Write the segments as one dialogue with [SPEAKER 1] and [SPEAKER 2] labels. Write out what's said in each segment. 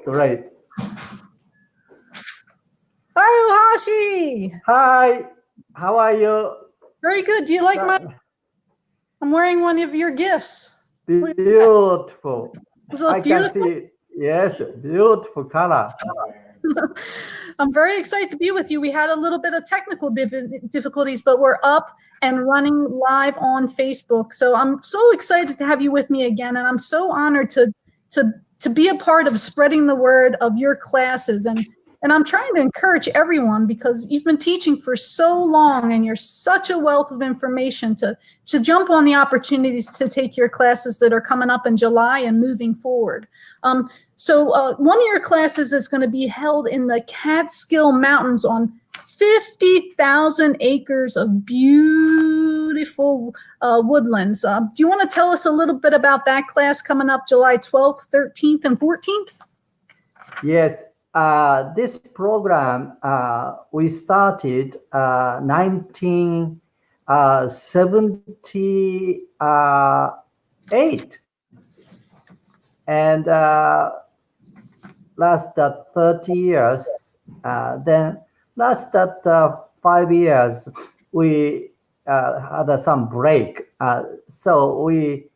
[SPEAKER 1] Great.
[SPEAKER 2] Hi, Ohashi.
[SPEAKER 1] Hi, how are you?
[SPEAKER 2] Very good. Do you like my? I'm wearing one of your gifts.
[SPEAKER 1] Beautiful.
[SPEAKER 2] Does it look
[SPEAKER 1] I
[SPEAKER 2] beautiful?
[SPEAKER 1] can see, yes, beautiful color.
[SPEAKER 2] I'm very excited to be with you. We had a little bit of technical difficulties, but we're up and running live on Facebook. So I'm so excited to have you with me again, and I'm so honored to be a part of spreading the word of your classes. And I'm trying to encourage everyone, because you've been teaching for so long and you're such a wealth of information, to jump on the opportunities to take your classes that are coming up in July and moving forward. So one of your classes is going to be held in the Catskill Mountains on 50,000 acres of beautiful woodlands. Do you want to tell us a little bit about that class coming up July 12th, 13th, and 14th?
[SPEAKER 1] Yes, this program we started 1978, and last 30 years. Then last 5 years we had some break. So we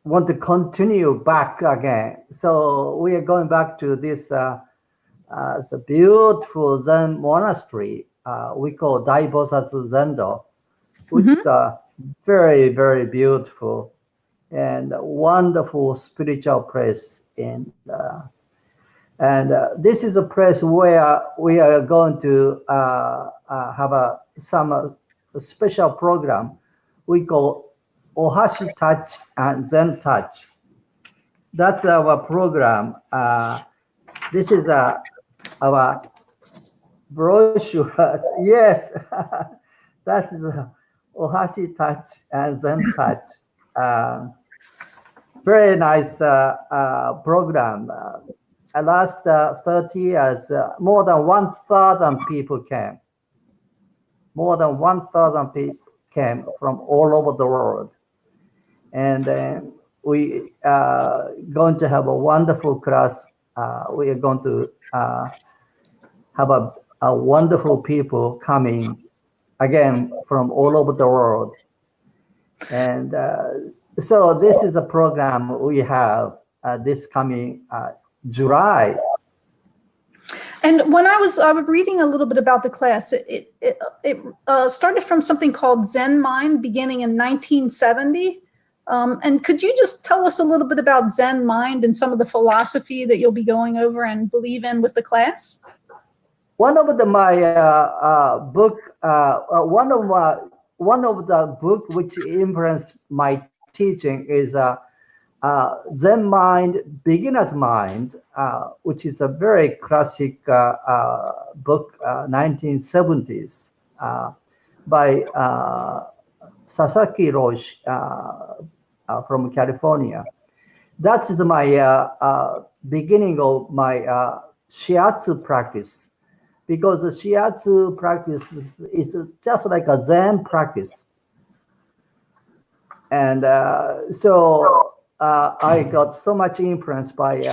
[SPEAKER 1] want to continue back again. So we are going back to this it's a beautiful Zen monastery we call Daibosatsu Zendo, which is very, very beautiful and wonderful spiritual place. And this is a place where we are going to have some special program we call Ohashi Touch and Zen Touch. That's our program. This is our brochure. Yes, that is Ohashi Touch and Zen Touch. Very nice program. Last 30 years, more than 1,000 people came. More than 1,000 people came from all over the world. And we are going to have a wonderful class. We are going to have a wonderful people coming again from all over the world. And so this is a program we have this coming July.
[SPEAKER 2] And when I was reading a little bit about the class, it started from something called Zen Mind beginning in 1970. And could you just tell us a little bit about Zen Mind and some of the philosophy that you'll be going over and believe in with the class?
[SPEAKER 1] One of my book, one of the book which influenced my teaching is Zen Mind, Beginner's Mind, which is a very classic book, 1970s, by Sasaki Roshi from California. That is my beginning of my shiatsu practice, because the shiatsu practice is just like a Zen practice. And so I got so much influence by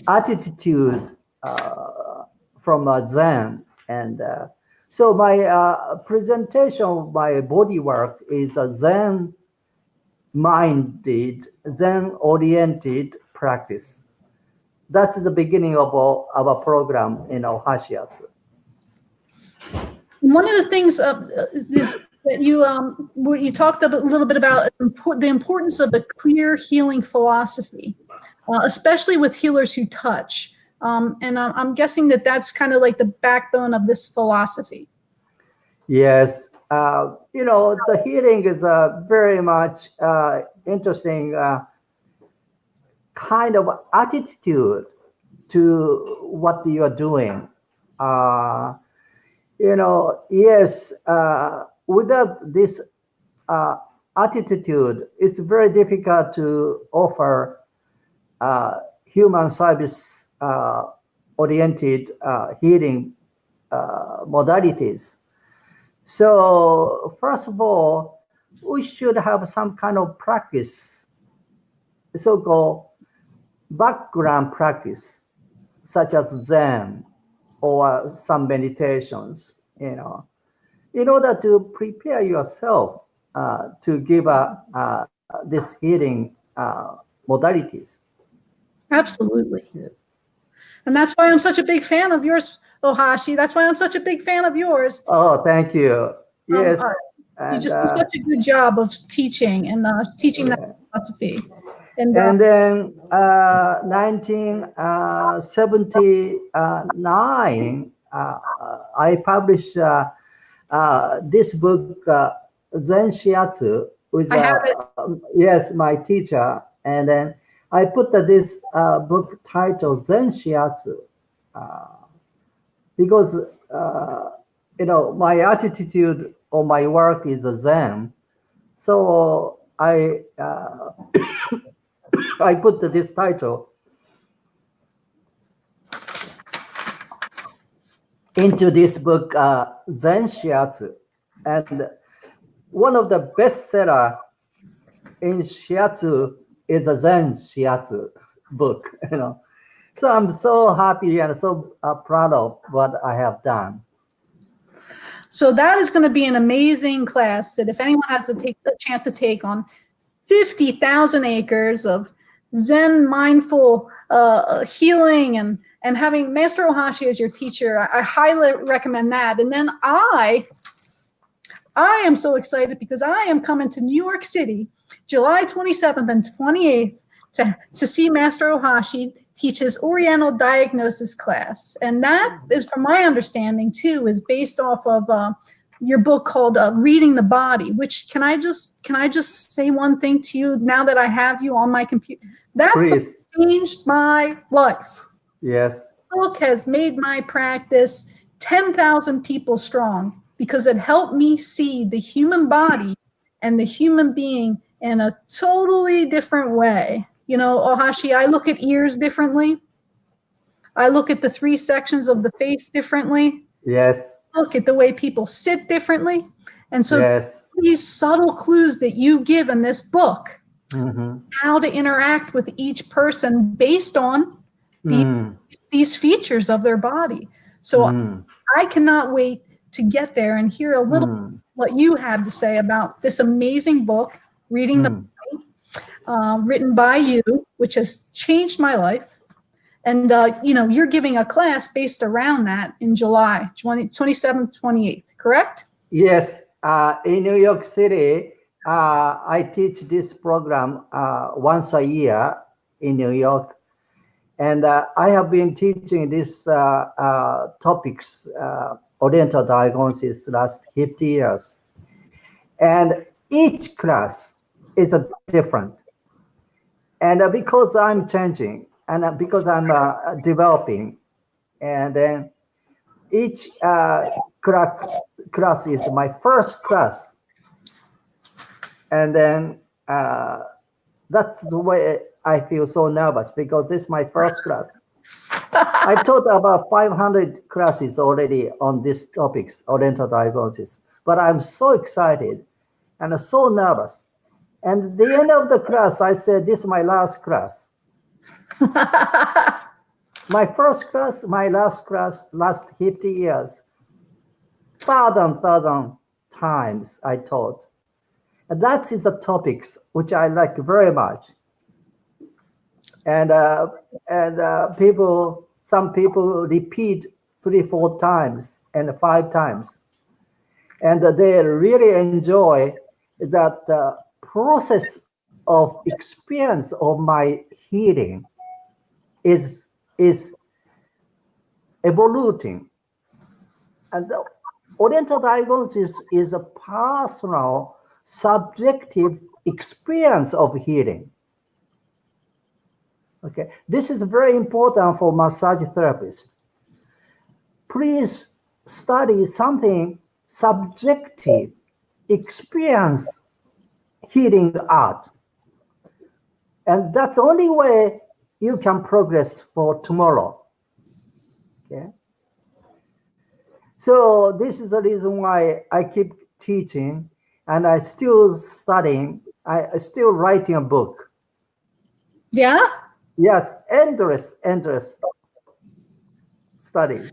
[SPEAKER 1] attitude from Zen. And so my presentation of my body work is a Zen-minded, Zen-oriented practice. That's the beginning of our program in Ohashi.
[SPEAKER 2] One of the things is that you talked a little bit about the importance of a clear healing philosophy, especially with healers who touch. And I'm guessing that that's kind of like the backbone of this philosophy.
[SPEAKER 1] Yes, the healing is a very much interesting kind of attitude to what you are doing. Yes, without this attitude, it's very difficult to offer human service oriented healing modalities. So first of all, we should have some kind of practice, so-called background practice, such as Zen or some meditations, in order to prepare yourself to give this healing modalities.
[SPEAKER 2] Absolutely.
[SPEAKER 1] Yes.
[SPEAKER 2] And that's why I'm such a big fan of yours, Ohashi. That's why I'm such a big fan of yours.
[SPEAKER 1] Oh, thank you. Yes.
[SPEAKER 2] You just do such a good job of teaching and teaching that philosophy.
[SPEAKER 1] And then 1979, I published this book, Zen Shiatsu, with yes, my teacher. And then I put this book title Zen Shiatsu because my attitude or my work is a Zen. So I I put this title into this book, Zen Shiatsu, and one of the bestseller in Shiatsu is the Zen Shiatsu book. So I'm so happy and so proud of what I have done.
[SPEAKER 2] So that is going to be an amazing class that if anyone has to take the chance to take on 50,000 acres of Zen mindful healing and having Master Ohashi as your teacher, I highly recommend that. And then I am so excited because I am coming to New York City, July 27th and 28th to see Master Ohashi teach his Oriental diagnosis class. And that is, from my understanding too, is based off of your book called Reading the Body, which can I just say one thing to you now that I have you on my computer? That book changed my life.
[SPEAKER 1] Yes.
[SPEAKER 2] The book has made my practice 10,000 people strong because it helped me see the human body and the human being in a totally different way. Ohashi, I look at ears differently. I look at the 3 sections of the face differently.
[SPEAKER 1] Yes.
[SPEAKER 2] Look at the way people sit differently. And so these subtle clues that you give in this book, how to interact with each person based on these features of their body. So I cannot wait to get there and hear a little what you have to say about this amazing book, Reading the Body, written by you, which has changed my life. And, you're giving a class based around that in July 27th, 28th, correct?
[SPEAKER 1] Yes. In New York City, I teach this program once a year in New York. And I have been teaching these topics, Oriental diagnosis, last 50 years. And each class is different. And because I'm changing, and because I'm developing, and then each class is my first class. And then that's the way I feel so nervous, because this is my first class. I taught about 500 classes already on these topics, Oriental diagnosis. But I'm so excited and so nervous. And at the end of the class, I said, this is my last class. My first class, my last class, last 50 years, 1,000 times I taught. And that is the topics which I like very much. And some people repeat 3-4 times and 5 times. And they really enjoy that process of experience of my healing is evolving. And the Oriental diagnosis is a personal, subjective experience of healing. Okay, this is very important for massage therapists. Please study something subjective, experience healing art. And that's the only way you can progress for tomorrow. Okay. So this is the reason why I keep teaching, and I still studying. I still writing a book.
[SPEAKER 2] Yeah.
[SPEAKER 1] Yes, endless study.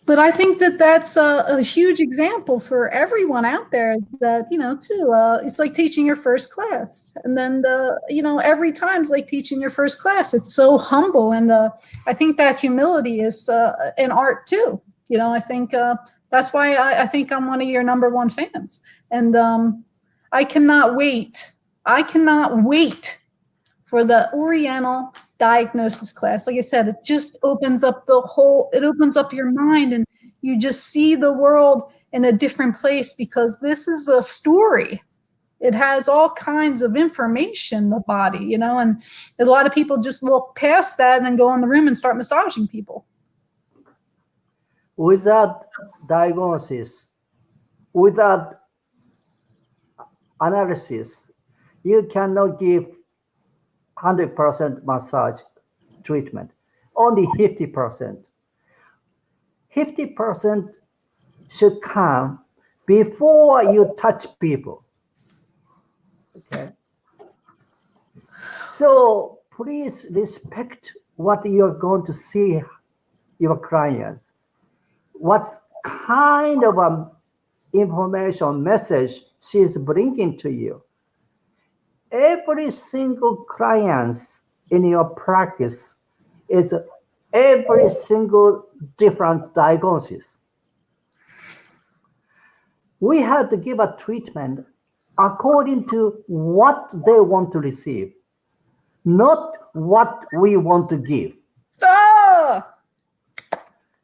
[SPEAKER 2] But I think that that's a huge example for everyone out there that, too, it's like teaching your first class. And then, every time it's like teaching your first class. It's so humble. And I think that humility is an art, too. I think that's why I think I'm one of your number one fans. And I cannot wait. I cannot wait for the Oriental diagnosis class. Like I said, it just opens up it opens up your mind, and you just see the world in a different place, because this is a story. It has all kinds of information, the body, and a lot of people just look past that and then go in the room and start massaging people.
[SPEAKER 1] Without diagnosis, without analysis, you cannot give 100% massage treatment, only 50%. 50% should come before you touch people. Okay. So please respect what you're going to see your clients. What kind of information message she's bringing to you. Every single client in your practice is every single different diagnosis. We have to give a treatment according to what they want to receive, not what we want to give.
[SPEAKER 2] Ah!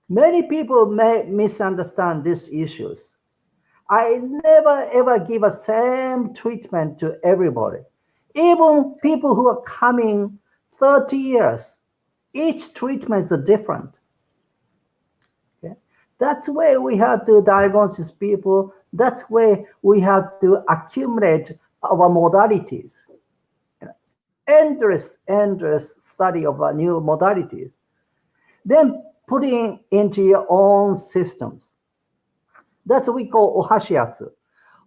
[SPEAKER 1] Many people may misunderstand these issues. I never ever give a same treatment to everybody. Even people who are coming 30 years, each treatment is different. Okay? That's where we have to diagnose people. That's where we have to accumulate our modalities. Endless study of new modalities. Then putting into your own systems. That's what we call Ohashi.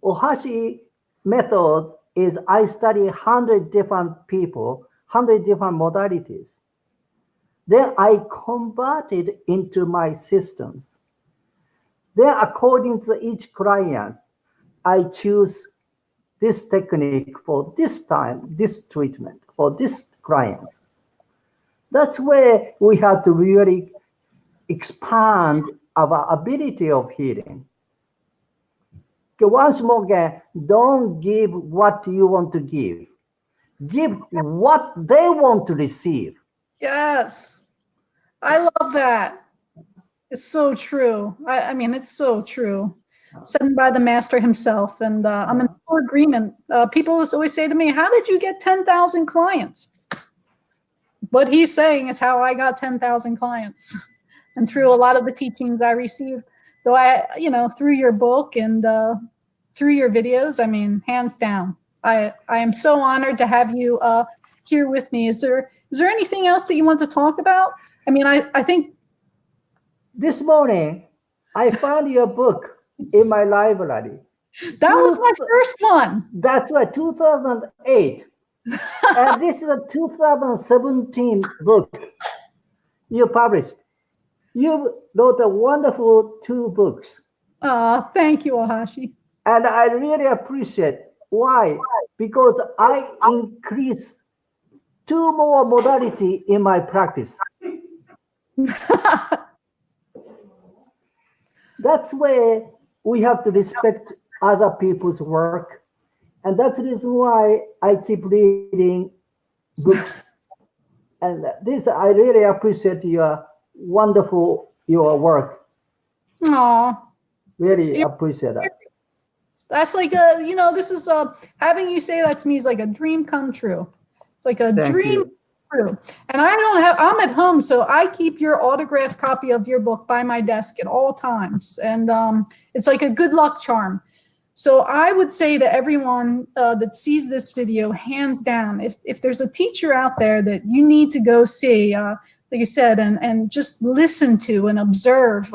[SPEAKER 1] Ohashi method is I study 100 different people, 100 different modalities. Then I convert it into my systems. Then according to each client, I choose this technique for this time, this treatment for this client. That's where we have to really expand our ability of healing. Once more again, don't give what you want to give. Give what they want to receive.
[SPEAKER 2] Yes. I love that. It's so true. I mean, it's so true. Said by the master himself. And I'm in full agreement. People always say to me, how did you get 10,000 clients? What he's saying is how I got 10,000 clients. And through a lot of the teachings I received, though through your book and through your videos, I mean, hands down. I am so honored to have you here with me. Is there anything else that you want to talk about? I mean, I think
[SPEAKER 1] this morning I found your book in my library.
[SPEAKER 2] That was my first one.
[SPEAKER 1] That's right, 2008. And this is a 2017 book you published. You wrote a wonderful 2 books.
[SPEAKER 2] Thank you, Ohashi.
[SPEAKER 1] And I really appreciate. Why? Because I increased 2 more modality in my practice. That's where we have to respect other people's work. And that's the reason why I keep reading books. And this, I really appreciate your work.
[SPEAKER 2] Aw.
[SPEAKER 1] Really appreciate that.
[SPEAKER 2] That's like this is having you say that to me is like a dream come true. It's like a dream come true. And I'm at home, so I keep your autographed copy of your book by my desk at all times. And it's like a good luck charm. So I would say to everyone that sees this video, hands down, if there's a teacher out there that you need to go see, like you said, and just listen to and observe,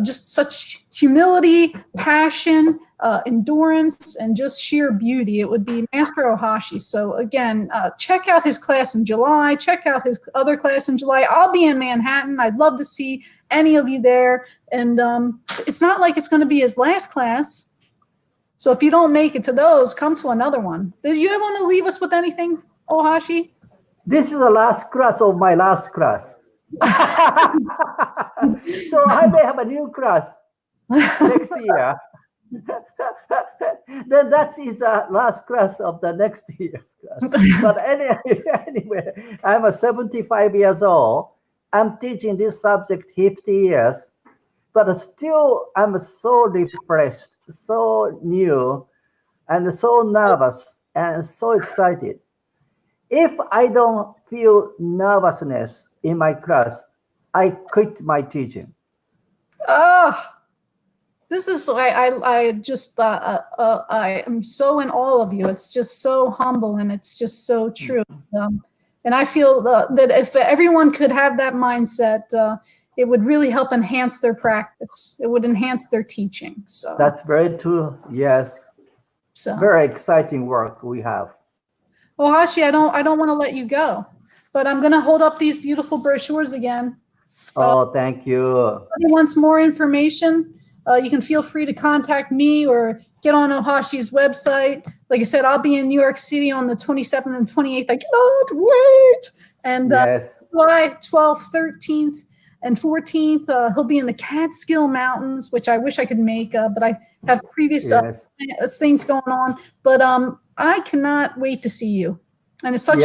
[SPEAKER 2] just such humility, passion, endurance, and just sheer beauty, it would be Master Ohashi. So again, check out his class in July. Check out his other class in July. I'll be in Manhattan. I'd love to see any of you there. And it's not like it's going to be his last class. So if you don't make it to those, come to another one. Did you want to leave us with anything, Ohashi?
[SPEAKER 1] This is the last class of my last class. So I may have a new class next year. Then that is the last class of the next year's class. But anyway, I'm 75 years old. I'm teaching this subject 50 years, but still I'm so refreshed, so new, and so nervous, and so excited. If I don't feel nervousness in my class, I quit my teaching.
[SPEAKER 2] Oh, this is why I just I am so in awe of you. It's just so humble, and it's just so true. And I feel that if everyone could have that mindset, it would really help enhance their practice. It would enhance their teaching. So
[SPEAKER 1] that's very true. Yes.
[SPEAKER 2] So
[SPEAKER 1] very exciting work we have.
[SPEAKER 2] Ohashi, I don't want to let you go, but I'm going to hold up these beautiful brochures again.
[SPEAKER 1] Oh, thank you.
[SPEAKER 2] If anybody wants more information, you can feel free to contact me or get on Ohashi's website. Like I said, I'll be in New York City on the 27th and 28th. I cannot wait. And
[SPEAKER 1] yes.
[SPEAKER 2] July 12th, 13th, and 14th, he'll be in the Catskill Mountains, which I wish I could make, but I have previous things going on. But I cannot wait to see you. And it's such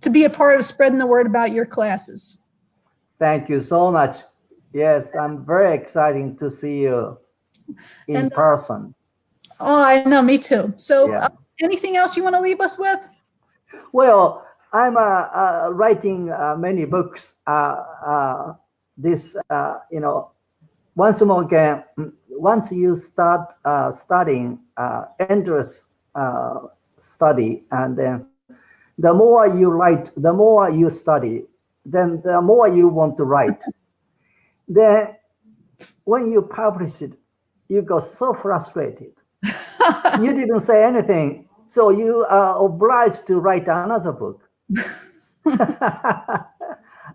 [SPEAKER 2] to be a part of spreading the word about your classes.
[SPEAKER 1] Thank you so much. Yes, I'm very excited to see you in person.
[SPEAKER 2] Oh, I know, me too. So anything else you want to leave us with?
[SPEAKER 1] Well, I'm writing many books. Once more again, once you start studying endless study, and then the more you write, the more you study, then the more you want to write. Then when you publish it, you go so frustrated. You didn't say anything, so you are obliged to write another book.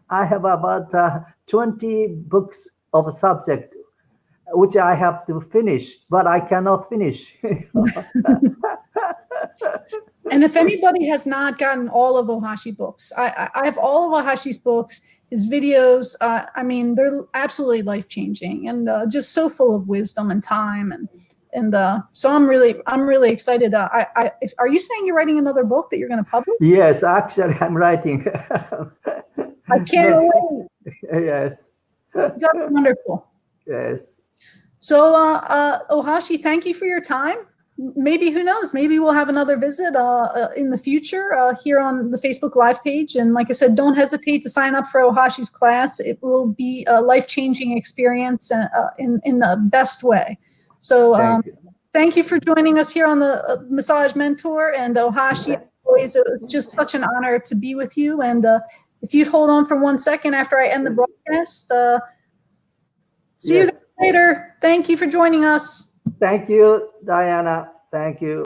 [SPEAKER 1] I have about 20 books of a subject which I have to finish, but I cannot finish.
[SPEAKER 2] And if anybody has not gotten all of Ohashi books, I have all of Ohashi's books, his videos. I mean, they're absolutely life-changing and just so full of wisdom and time. And so I'm really excited. Are you saying you're writing another book that you're going to publish?
[SPEAKER 1] Yes, actually, I'm writing.
[SPEAKER 2] I can't wait.
[SPEAKER 1] Yes.
[SPEAKER 2] That's wonderful.
[SPEAKER 1] Yes.
[SPEAKER 2] So, Ohashi, thank you for your time. Maybe, who knows, maybe we'll have another visit in the future here on the Facebook Live page. And like I said, don't hesitate to sign up for Ohashi's class. It will be a life-changing experience in the best way. So thank you for joining us here on the Massage Mentor. And Ohashi, always, it's just such an honor to be with you. And if you'd hold on for 1 second after I end the broadcast, see you later. Thank you for joining us.
[SPEAKER 1] Thank you, Diana. Thank you.